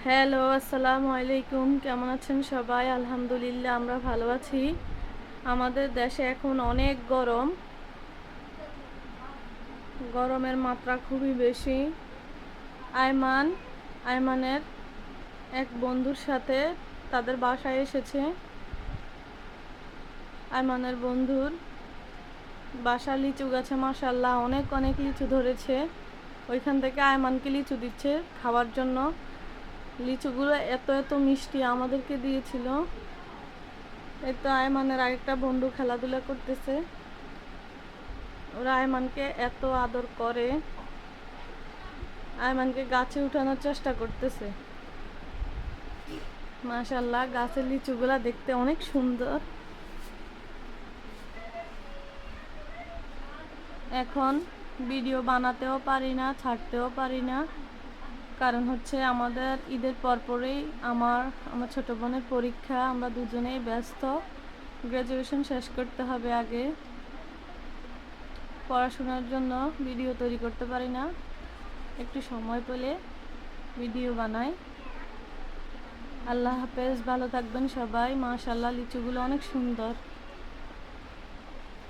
Hello, আসসালামু আলাইকুম। কেমন আছেন সবাই? আলহামদুলিল্লাহ আমরা ভালো আছি। আমাদের দেশে এখন অনেক গরম, গরমের মাত্রা খুবই বেশি। আয়মান আয়মানের এক বন্ধুর সাথে তাদের বাসায় এসেছে। আয়মানের বন্ধুর বাসা লিচু গাছে মাশাআল্লাহ অনেক অনেক লিচু ধরেছে। ওইখান থেকে আয়মানকে লিচু দিচ্ছে খাওয়ার জন্য। লিচুগুলো এত এত মিষ্টি আমাদেরকে দিয়েছিল। এই তো আয়মানের আরেকটা বন্ধু খেলাধুলা করতেছে। ওরা আয়মানকে এত আদর করে, আয়মানকে গাছে উঠানোর চেষ্টা করতেছে। মাশাআল্লাহ গাছের লিচুগুলা দেখতে অনেক সুন্দর। এখন ভিডিও বানাতেও পারি না, ছাড়তেও পারি না, কারণ হচ্ছে আমাদের ঈদের পরপরেই আমার ছোট বোনের পরীক্ষা। আমরা দুজনেই ব্যস্ত, গ্র্যাজুয়েশন শেষ করতে হবে আগে। পড়াশোনার জন্য ভিডিও তৈরি করতে পারি না, একটু সময় পেলে ভিডিও বানাই। আল্লাহ হাফেজ, ভালো থাকবেন সবাই। মাশাআল্লাহ লিচুগুলো অনেক সুন্দর।